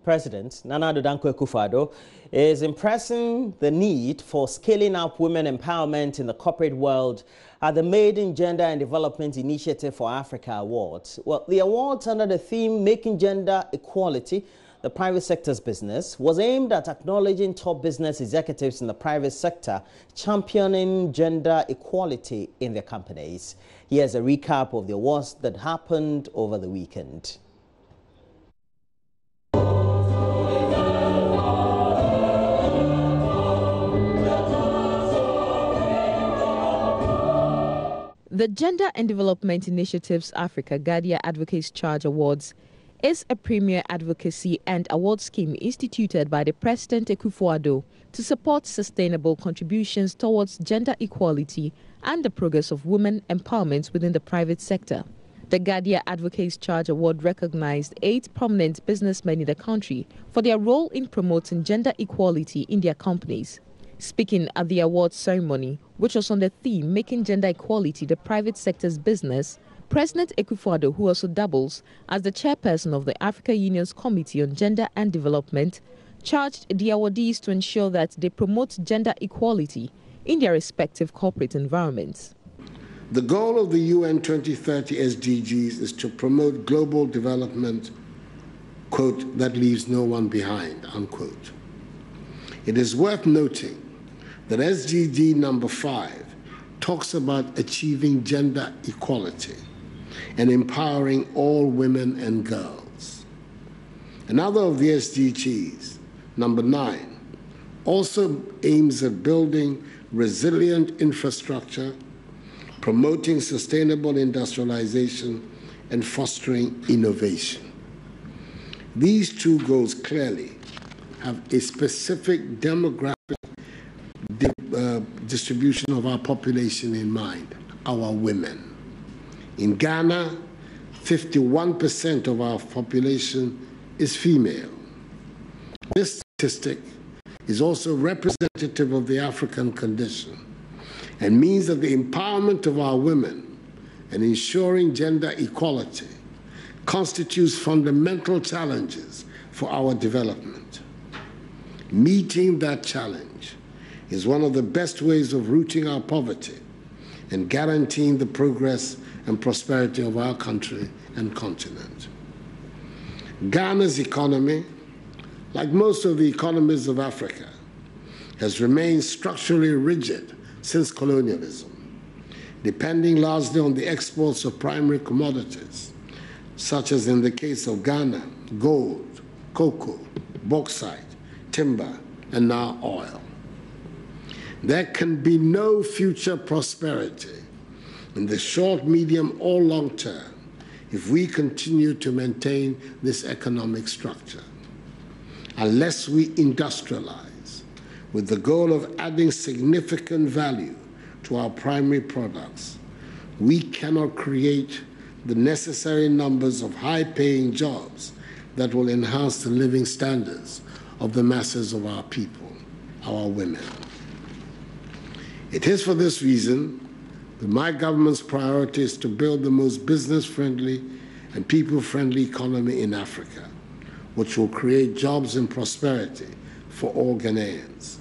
President Nana Addo Dankwa Akufo-Addo is impressing the need for scaling up women empowerment in the corporate world at the Maiden Gender and Development Initiative for Africa Awards. Well, the awards under the theme Making Gender Equality the Private Sector's Business was aimed at acknowledging top business executives in the private sector championing gender equality in their companies. Here's a recap of the awards that happened over the weekend. The Gender and Development Initiatives Africa Gadia Advocates Charge Awards is a premier advocacy and award scheme instituted by the President Akufo-Addo to support sustainable contributions towards gender equality and the progress of women empowerment within the private sector. The Gadia Advocates Charge Award recognized 8 prominent businessmen in the country for their role in promoting gender equality in their companies. Speaking at the awards ceremony, which was on the theme Making Gender Equality the Private Sector's Business, President Akufo-Addo, who also doubles as the chairperson of the Africa Union's Committee on Gender and Development, charged the awardees to ensure that they promote gender equality in their respective corporate environments. The goal of the UN 2030 SDGs is to promote global development, quote, that leaves no one behind, unquote. It is worth noting that SDG number 5 talks about achieving gender equality and empowering all women and girls. Another of the SDGs, number 9, also aims at building resilient infrastructure, promoting sustainable industrialization, and fostering innovation. These 2 goals clearly have a specific demographic distribution of our population in mind, our women. In Ghana, 51% of our population is female. This statistic is also representative of the African condition and means that the empowerment of our women and ensuring gender equality constitutes fundamental challenges for our development. Meeting that challenge is one of the best ways of rooting our poverty and guaranteeing the progress and prosperity of our country and continent. Ghana's economy, like most of the economies of Africa, has remained structurally rigid since colonialism, depending largely on the exports of primary commodities, such as in the case of Ghana, gold, cocoa, bauxite, timber, and now oil. There can be no future prosperity in the short, medium, or long term if we continue to maintain this economic structure. Unless we industrialize with the goal of adding significant value to our primary products, we cannot create the necessary numbers of high-paying jobs that will enhance the living standards of the masses of our people, our women. It is for this reason that my government's priority is to build the most business-friendly and people-friendly economy in Africa, which will create jobs and prosperity for all Ghanaians.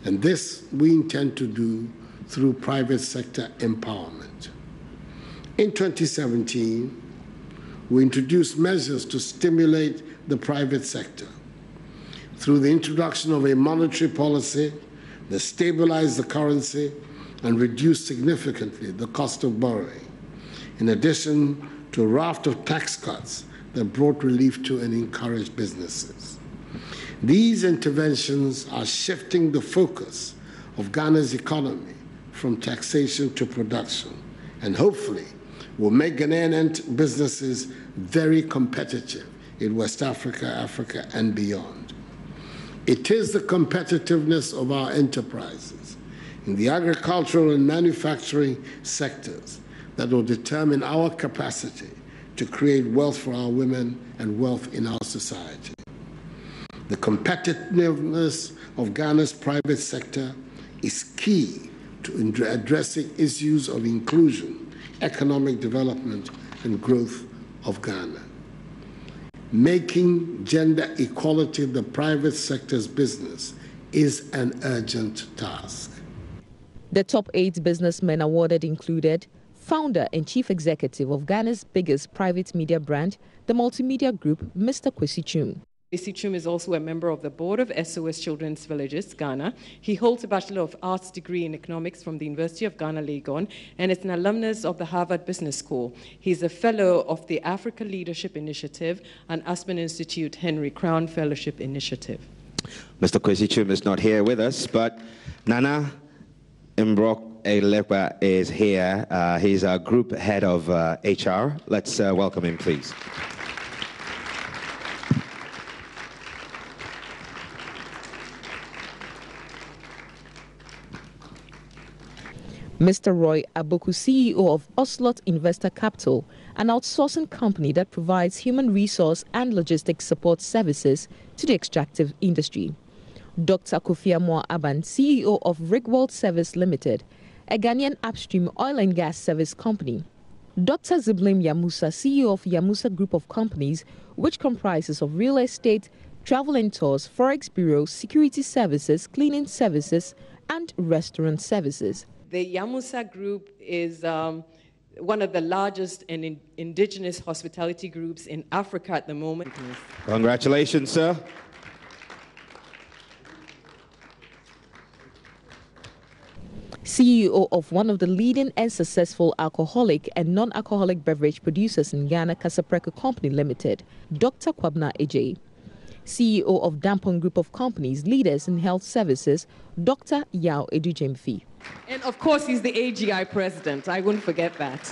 And this we intend to do through private sector empowerment. In 2017, we introduced measures to stimulate the private sector through the introduction of a monetary policy that stabilized the currency and reduced significantly the cost of borrowing, in addition to a raft of tax cuts that brought relief to and encouraged businesses. These interventions are shifting the focus of Ghana's economy from taxation to production, and hopefully will make Ghanaian businesses very competitive in West Africa, Africa, and beyond. It is the competitiveness of our enterprises in the agricultural and manufacturing sectors that will determine our capacity to create wealth for our women and wealth in our society. The competitiveness of Ghana's private sector is key to addressing issues of inclusion, economic development, and growth of Ghana. Making gender equality the private sector's business is an urgent task. The top 8 businessmen awarded included founder and chief executive of Ghana's biggest private media brand, the multimedia group, Mr. Kwesi Twum. Kwesi Twum is also a member of the board of SOS Children's Villages, Ghana. He holds a Bachelor of Arts degree in economics from the University of Ghana, Legon, and is an alumnus of the Harvard Business School. He's a fellow of the Africa Leadership Initiative and Aspen Institute Henry Crown Fellowship Initiative. Mr. Kwesi Twum is not here with us, but Nana Mbrok Elepa is here. He's our group head of HR. Let's welcome him, please. Mr. Roy Aboku, CEO of Ocelot Investor Capital, an outsourcing company that provides human resource and logistics support services to the extractive industry. Dr. Kofi Amoah Aban, CEO of Rigworld Service Limited, a Ghanaian upstream oil and gas service company. Dr. Ziblim Yamusa, CEO of Yamusa Group of Companies, which comprises of real estate, travel and tours, forex bureau, security services, cleaning services, and restaurant services. The Yamusa Group is one of the largest and indigenous hospitality groups in Africa at the moment. Congratulations, sir. CEO of one of the leading and successful alcoholic and non-alcoholic beverage producers in Ghana, Casapreco Company Limited, Dr. Kwabna Ejay. CEO of Dampon Group of Companies, leaders in health services, Dr. Yao Edujemfi. And of course, he's the AGI president. I wouldn't forget that.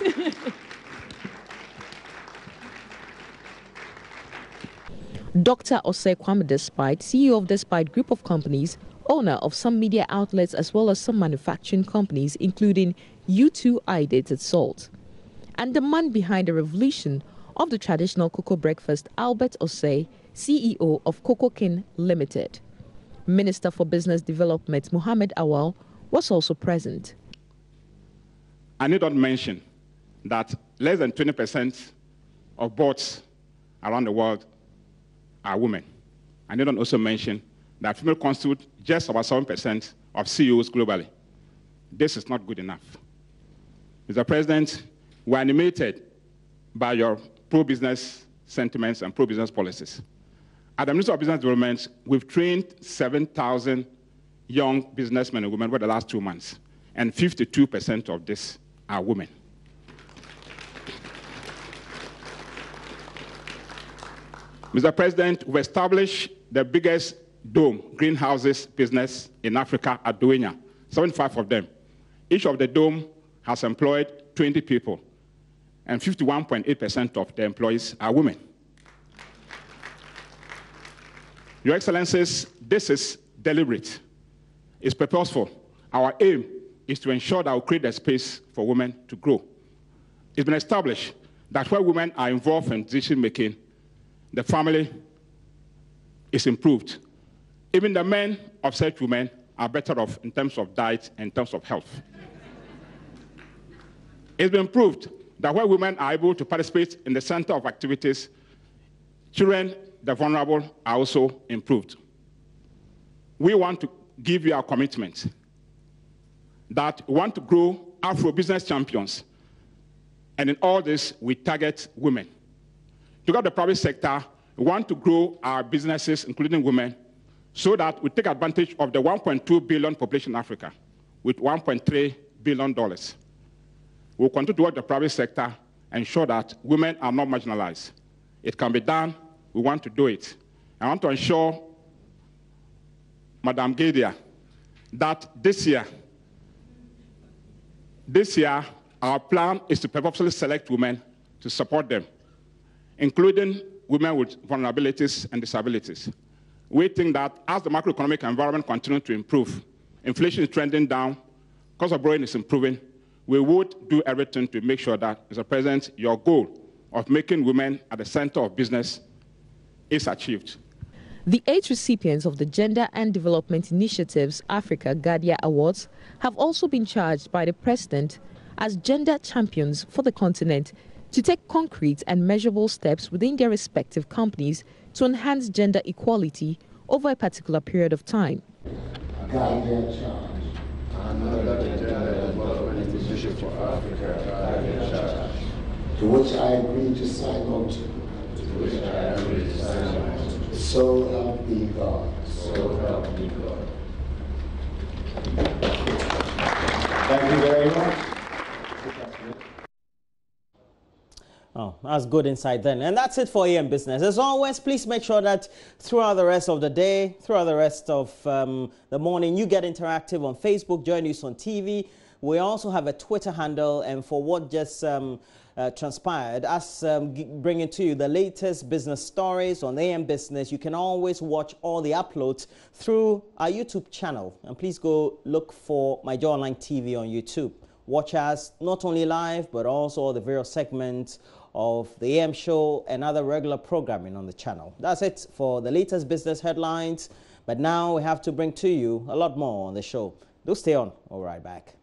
Dr. Osei Kwame Despite, CEO of Despite Group of Companies, owner of some media outlets as well as some manufacturing companies, including U2 Idated Salt. And the man behind the revolution of the traditional cocoa breakfast, Albert Osei, CEO of Cocoa King Limited. Minister for Business Development, Mohammed Awal, was also present. I need not mention that less than 20% of boards around the world are women. I need not also mention that female constitute just about 7% of CEOs globally. This is not good enough. Mr. President, we are animated by your pro-business sentiments and pro-business policies. At the Ministry of Business Development, we've trained 7,000 young businessmen and women over the last 2 months, and 52% of this are women. Mr. President, we established the biggest dome greenhouses business in Africa at Douenya, 75 of them. Each of the dome has employed 20 people, and 51.8% of the employees are women. Your Excellencies, this is deliberate. It's purposeful. Our aim is to ensure that we create a space for women to grow. It's been established that where women are involved in decision-making, the family is improved. Even the men of such women are better off in terms of diet and in terms of health. It's been proved that where women are able to participate in the center of activities, children, the vulnerable, are also improved. We want to give you our commitment that we want to grow Afro business champions. And in all this, we target women. To get the private sector, we want to grow our businesses, including women, so that we take advantage of the 1.2 billion population in Africa with $1.3 billion. We'll continue to work the private sector and ensure that women are not marginalized. It can be done. We want to do it. I want to ensure, Madam Gadia, that this year, our plan is to purposely select women to support them, including women with vulnerabilities and disabilities. We think that as the macroeconomic environment continues to improve, inflation is trending down, cost of borrowing is improving, we would do everything to make sure that, Mr. President, your goal of making women at the center of business is achieved. The 8 recipients of the Gender and Development Initiative's Africa Gadia Awards have also been charged by the President as gender champions for the continent to take concrete and measurable steps within their respective companies to enhance gender equality over a particular period of time. Guide their charge. To which I agree to sign on to. So help me God. So help me God. Thank you very much. Oh, that's good insight then. And that's it for AM Business. As always, please make sure that throughout the rest of the day, throughout the rest of the morning, you get interactive on Facebook, JoyNews on TV. We also have a Twitter handle, and for what just transpired, us bringing to you the latest business stories on AM Business, you can always watch all the uploads through our YouTube channel. And please go look for My Joy Online TV on YouTube. Watch us not only live, but also the various segments of the AM show and other regular programming on the channel. That's it for the latest business headlines. But now we have to bring to you a lot more on the show. Do stay on. We'll be right back.